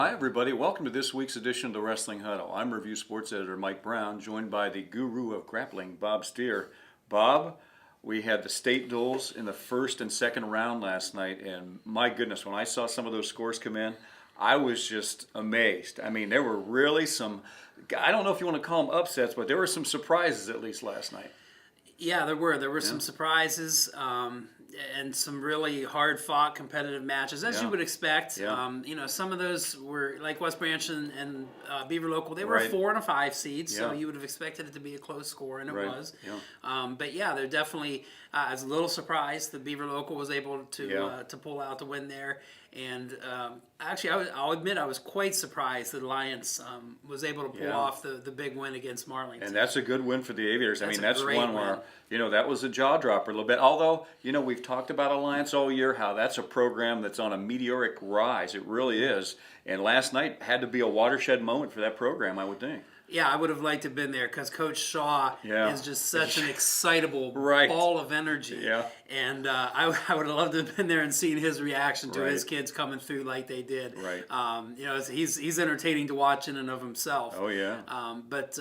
Hi, everybody. Welcome to this week's edition of the Wrestling Huddle. I'm Review Sports Editor Mike Brown, joined by the guru of grappling, Bob Steer. Bob, we had the state duels in the first and second round last night, and my goodness, when I saw some of those scores come in, I was just amazed. I mean, there were really some, I don't know if you want to call them upsets, but there were some surprises at least last night. Yeah, there were some surprises and some really hard-fought competitive matches, as you would expect. Some of those were like West Branch and Beaver Local. They were a 4 and a 5 seed, so you would have expected it to be a close score, and it was. But yeah, they're definitely. I was a little surprised that Beaver Local was able to pull out the win there. And actually, I'll admit I was quite surprised that Alliance was able to pull off the big win against Marlington. And that's a good win for the Aviators. That's one where, that was a jaw dropper a little bit. Although, we've talked about Alliance all year, how that's a program that's on a meteoric rise. It really is. And last night had to be a watershed moment for that program, I would think. Yeah, I would have liked to have been there because Coach Shaw is just such an excitable ball of energy. Yeah. And I would have loved to have been there and seen his reaction to his kids coming through like they did. He's entertaining to watch in and of himself. Oh yeah. But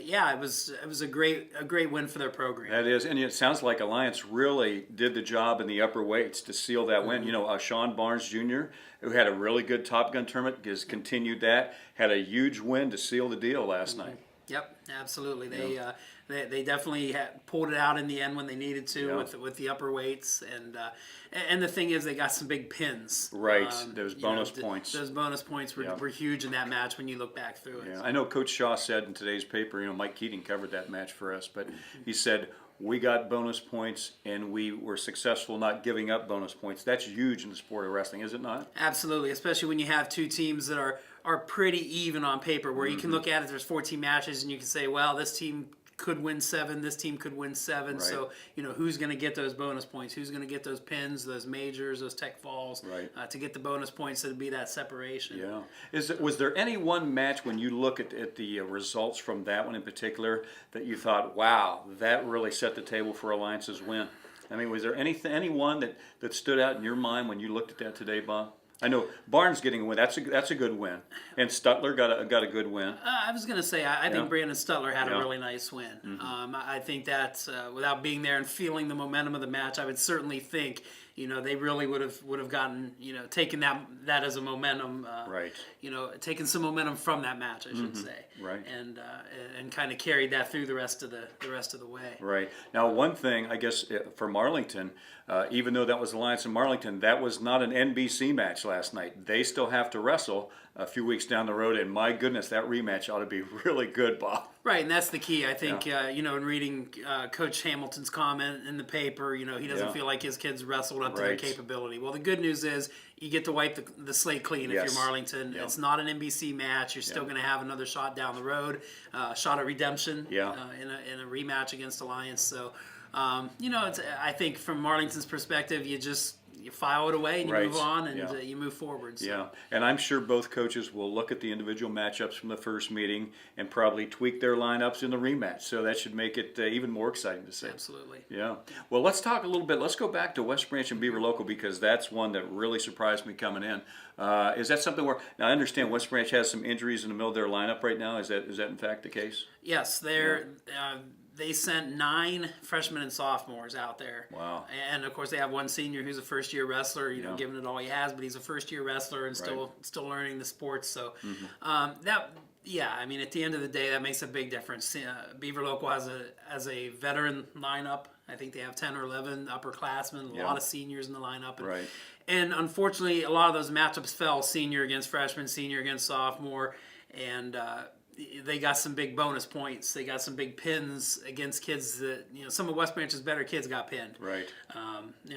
yeah, it was a great win for their program. That is, and it sounds like Alliance really did the job in the upper weights to seal that win. Sean Barnes Jr., who had a really good Top Gun tournament, has continued that, had a huge win to seal the deal last night. Yep, absolutely. They definitely pulled it out in the end when they needed to with the upper weights, and the thing is they got some big pins. Right, those bonus points. Those bonus points were huge in that match when you look back through it. Yeah, I know Coach Shaw said in today's paper, Mike Keating covered that match for us, but he said, we got bonus points, and we were successful not giving up bonus points. That's huge in the sport of wrestling, is it not? Absolutely, especially when you have two teams that are pretty even on paper, where you can look at it, there's 14 matches, and you can say, well, this team could win 7, this team could win 7. Right. So, who's going to get those bonus points? Who's going to get those pins, those majors, those tech falls, to get the bonus points to be that separation? Yeah. Was there any one match when you look at the results from that one in particular that you thought, wow, that really set the table for Alliance's win? I mean, was there any one that stood out in your mind when you looked at that today, Bob? I know Barnes getting a win. That's a good win, and Stutler got a good win. I was going to say I think Brandon Stutler had a really nice win. I think that without being there and feeling the momentum of the match, I would certainly think they really would have gotten taken that as a momentum. Taken some momentum from that match, I should say. Right. And kind of carried that through the rest of the way. Right. Now, one thing I guess for Marlington, even though that was Alliance in Marlington, that was not an NBC match last night. They still have to wrestle a few weeks down the road, and my goodness, that rematch ought to be really good, Bob. Right, and that's the key. I think, in reading Coach Hamilton's comment in the paper, he doesn't feel like his kids wrestled up to their capability. Well, the good news is you get to wipe the slate clean if you're Marlington. It's not an NBC match. You're still going to have another shot down the road, shot at redemption in a rematch against Alliance. So, I think from Marlington's perspective, you file it away and you move on and you move forward. So. Yeah, and I'm sure both coaches will look at the individual matchups from the first meeting and probably tweak their lineups in the rematch. So that should make it even more exciting to see. Absolutely. Yeah. Well, let's talk a little bit. Let's go back to West Branch and Beaver Local because that's one that really surprised me coming in. Is that something where now I understand West Branch has some injuries in the middle of their lineup right now? Is that in fact the case? Yes, they sent 9 freshmen and sophomores out there. Wow. And of course they have one senior who's a first-year wrestler, giving it all he has, but he's a first-year wrestler and still learning the sports. So at the end of the day, that makes a big difference. Beaver Local has a veteran lineup. I think they have 10 or 11 upperclassmen, a lot of seniors in the lineup. And unfortunately, a lot of those matchups fell senior against freshman, senior against sophomore, and they got some big bonus points. They got some big pins against kids that, some of West Branch's better kids got pinned. Right.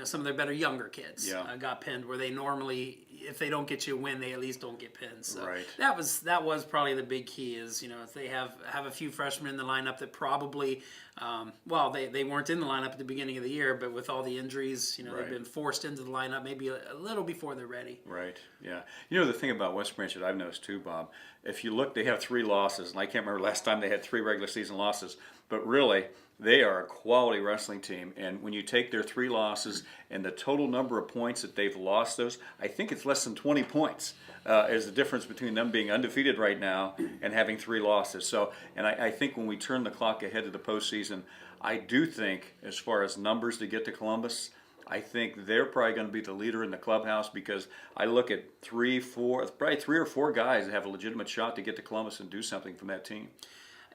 Some of their better younger kids got pinned where they normally, if they don't get you a win, they at least don't get pinned. So that was probably the big key is, if they have a few freshmen in the lineup that probably, they weren't in the lineup at the beginning of the year, but with all the injuries, they've been forced into the lineup maybe a little before they're ready. Right, yeah. The thing about West Branch that I've noticed too, Bob, if you look, they have 3 losses, and I can't remember last time they had 3 regular season losses. but really, they are a quality wrestling team. And when you take their 3 losses and the total number of points that they've lost those, I think it's less than 20 points is the difference between them being undefeated right now and having 3 losses. So, and I think when we turn the clock ahead to the postseason, I do think as far as numbers to get to Columbus, I think they're probably going to be the leader in the clubhouse, because I look at probably 3 or 4 guys that have a legitimate shot to get to Columbus and do something from that team.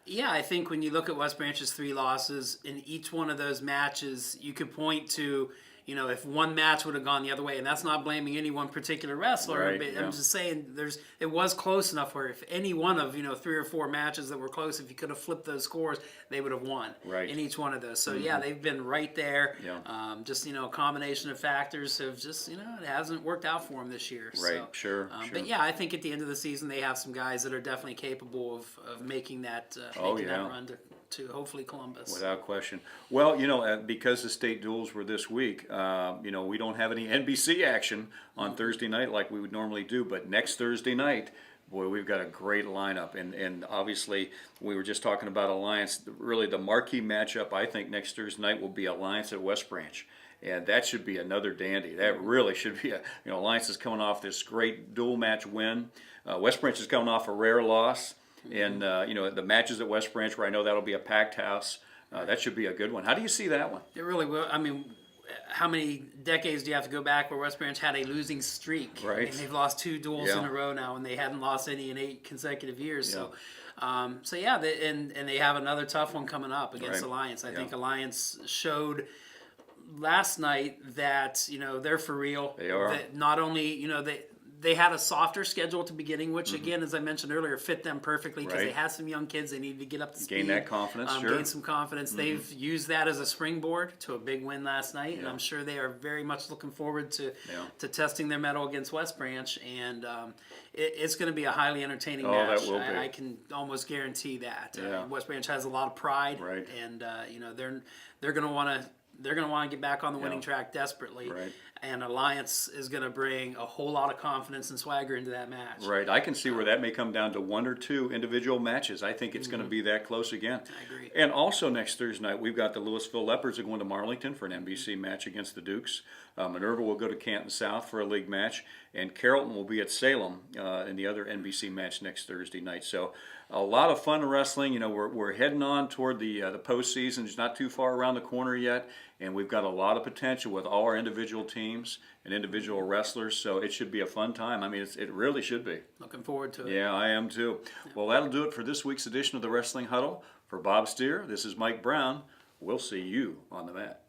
Yeah, I think when you look at West Branch's 3 losses, in each one of those matches, you could point to, if one match would have gone the other way, and that's not blaming any one particular wrestler, Right, but yeah. I'm just saying it was close enough where if any one of, 3 or 4 matches that were close, if you could have flipped those scores, they would have won in each one of those. So yeah, they've been right there. Yeah. Just, a combination of factors have just, it hasn't worked out for them this year. Right, So, sure. But yeah, I think at the end of the season, they have some guys that are definitely capable of making that, that run to hopefully Columbus. Without question. Well, because the state duels were this week, we don't have any NBC action on Thursday night like we would normally do. But next Thursday night, boy, we've got a great lineup. And obviously, we were just talking about Alliance. Really, the marquee matchup, I think, next Thursday night will be Alliance at West Branch. And that should be another dandy. That really should be Alliance is coming off this great dual match win. West Branch is coming off a rare loss. And, the matches at West Branch, where I know that'll be a packed house, that should be a good one. How do you see that one? It really will. I mean, how many decades do you have to go back where West Branch had a losing streak? Right. I mean, they've lost 2 duels in a row now, and they hadn't lost any in 8 consecutive years. Yeah. And they have another tough one coming up against Alliance. I think Alliance showed last night that they're for real. They are. That not only they had a softer schedule at the beginning, which again, as I mentioned earlier, fit them perfectly because they had some young kids they needed to get up to speed. Gain that confidence, sure. Gain some confidence. They've used that as a springboard to a big win last night, and I'm sure they are very much looking forward to testing their mettle against West Branch, and it's going to be a highly entertaining match. That will be. I can almost guarantee that. Yeah. West Branch has a lot of pride, and they're going to want to get back on the winning track desperately. Right. And Alliance is going to bring a whole lot of confidence and swagger into that match. Right. I can see where that may come down to 1 or 2 individual matches. I think it's going to be that close again. I agree. And also next Thursday night, we've got the Louisville Leopards are going to Marlington for an NBC match against the Dukes. Minerva will go to Canton South for a league match. And Carrollton will be at Salem in the other NBC match next Thursday night. So a lot of fun wrestling. We're heading on toward the postseason. It's not too far around the corner yet. And we've got a lot of potential with all our individual teams and individual wrestlers. So it should be a fun time. I mean, it really should be. Looking forward to it. Yeah, I am too. Well, that'll do it for this week's edition of the Wrestling Huddle. For Bob Steer, this is Mike Brown. We'll see you on the mat.